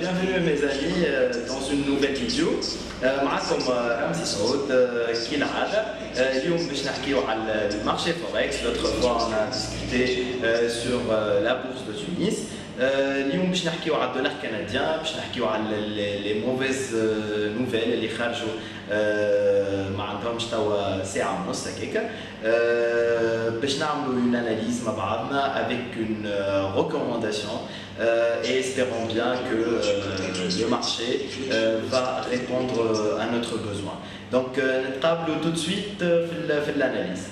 bienvenue mes amis dans une nouvelle vidéo. معكم رمزي سعود كالعادة. اليوم باش نحكيو على المارشي فوركس. L'autre fois on a discuté sur la bourse de Tunis. اليوم باش نحكيو على الدولار كنديان، باش نحكيو على لي موفيز نوفيل اللي خرجوا ما عندهمش توا ساعة ونص هكاكا. باش نعملوا une analyse مع بعضنا avec une recommandation et espérons bien que le marché va répondre à notre besoin. Donc نتقابلوا tout de suite في l'analyse.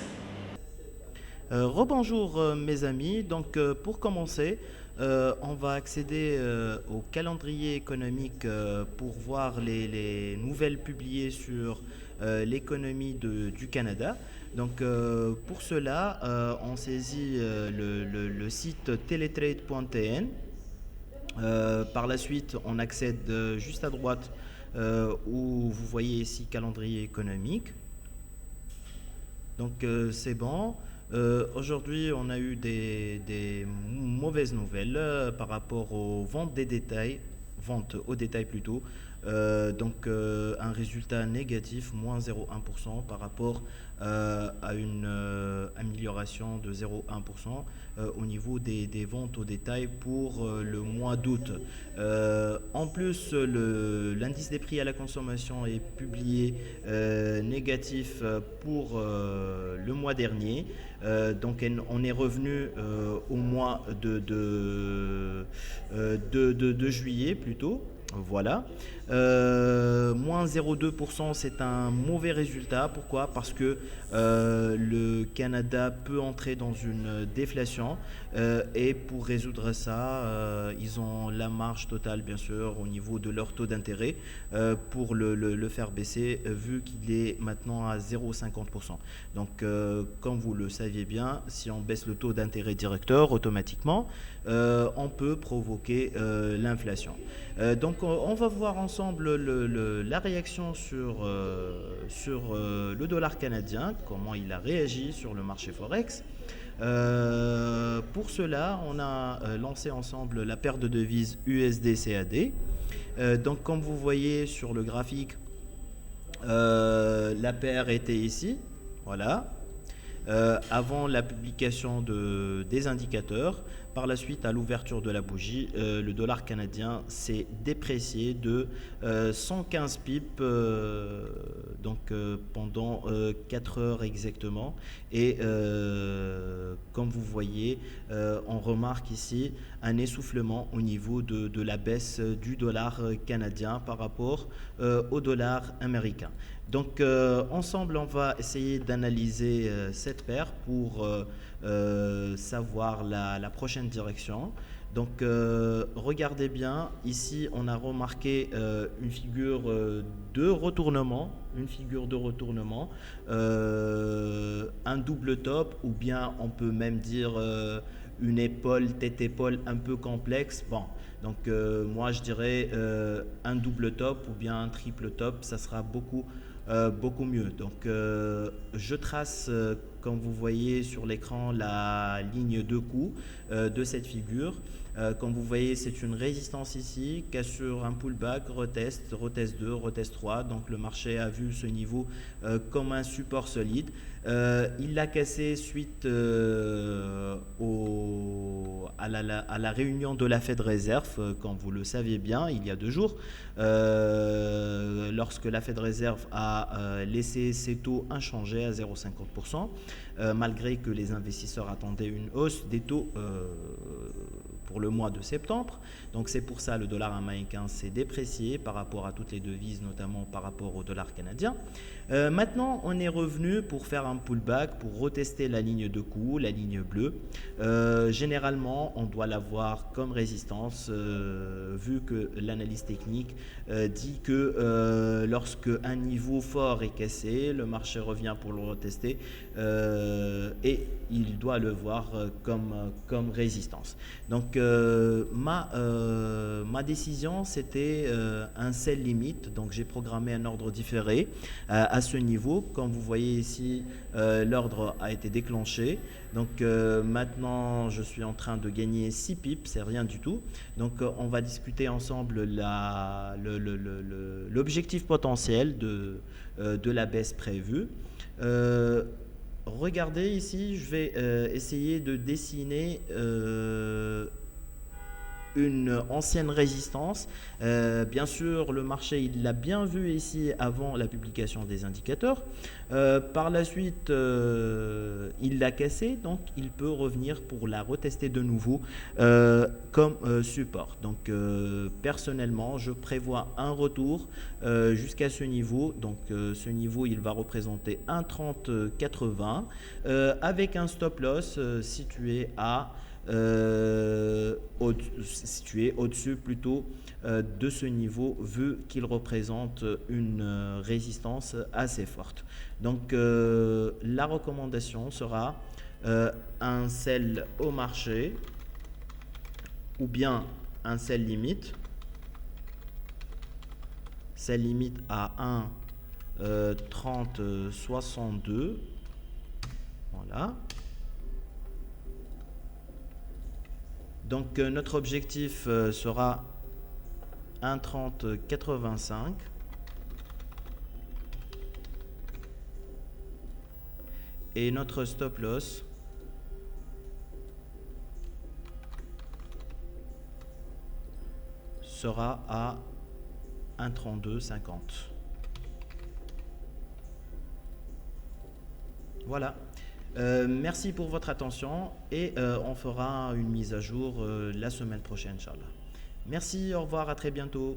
Rebonjour mes amis, donc pour commencer, on va accéder au calendrier économique pour voir les nouvelles publiées sur l'économie du Canada. Donc pour cela, on saisit le site teletrade.tn. Par la suite, on accède juste à droite où vous voyez ici calendrier économique. Donc c'est bon. Aujourd'hui, on a eu des mauvaises nouvelles par rapport aux ventes des détails, ventes au détail plutôt. Donc un résultat négatif, moins 0,1% par rapport à une amélioration de 0,1% au niveau des ventes au détail pour le mois d'août. En plus, l'indice des prix à la consommation est publié négatif pour le mois dernier. Donc on est revenu au mois de juillet plutôt. Voilà. Moins 0,2%, c'est un mauvais résultat. Pourquoi? Parce que le Canada peut entrer dans une déflation et pour résoudre ça, ils ont la marge totale, bien sûr, au niveau de leur taux d'intérêt pour le faire baisser, vu qu'il est maintenant à 0,50%. Donc, comme vous le saviez bien, si on baisse le taux d'intérêt directeur, automatiquement, on peut provoquer l'inflation. Donc, on va voir ensemble la réaction sur le dollar canadien, comment il a réagi sur le marché Forex. Pour cela, on a lancé ensemble la paire de devises USD-CAD. Donc, comme vous voyez sur le graphique, la paire était ici, voilà, avant la publication des indicateurs. Par la suite, à l'ouverture de la bougie, le dollar canadien s'est déprécié de 115 pips pendant 4 heures exactement. Et comme vous voyez, on remarque ici un essoufflement au niveau de la baisse du dollar canadien par rapport au dollar américain. Donc ensemble, on va essayer d'analyser cette paire pour savoir la prochaine direction. Donc regardez bien, ici on a remarqué une figure de retournement, un double top, ou bien on peut même dire une épaule, tête-épaule un peu complexe. Bon, donc moi je dirais un double top ou bien un triple top, ça sera beaucoup mieux. Donc je trace comme vous voyez sur l'écran la ligne de coups de cette figure. Comme vous voyez, c'est une résistance ici, cassure, un pullback, retest 2, retest 3. Donc le marché a vu ce niveau comme un support solide. Il l'a cassé suite à la réunion de la Fed Reserve, comme vous le saviez bien, il y a 2 jours, lorsque la Fed Reserve a laissé ses taux inchangés à 0,50%, malgré que les investisseurs attendaient une hausse des taux pour le mois de septembre. Donc c'est pour ça le dollar américain s'est déprécié par rapport à toutes les devises, notamment par rapport au dollar canadien. Maintenant, on est revenu pour faire un pullback, pour retester la ligne de coup, la ligne bleue. Généralement, on doit la voir comme résistance, vu que l'analyse technique dit que lorsque un niveau fort est cassé, le marché revient pour le retester et il doit le voir comme résistance. Donc ma décision c'était un sell limit, donc j'ai programmé un ordre différé à ce niveau. Comme vous voyez ici, l'ordre a été déclenché. Donc maintenant je suis en train de gagner 6 pips, c'est rien du tout. Donc on va discuter ensemble l'objectif potentiel de la baisse prévue. Regardez ici, je vais essayer de dessiner une ancienne résistance. Bien sûr, le marché, il l'a bien vu ici avant la publication des indicateurs. Par la suite, il l'a cassé, donc il peut revenir pour la retester de nouveau comme support. Donc, personnellement, je prévois un retour jusqu'à ce niveau. Donc, ce niveau, il va représenter 1,3080 avec un stop loss situé à situé au-dessus plutôt de ce niveau, vu qu'il représente une résistance assez forte. Donc la recommandation sera un sell au marché ou bien un sell limite. Sell limite à 1,3062. Voilà. Donc notre objectif sera 1,3085 et notre stop loss sera à 1,3250. Voilà. Merci pour votre attention et on fera une mise à jour la semaine prochaine, Inch'Allah. Merci, au revoir, à très bientôt.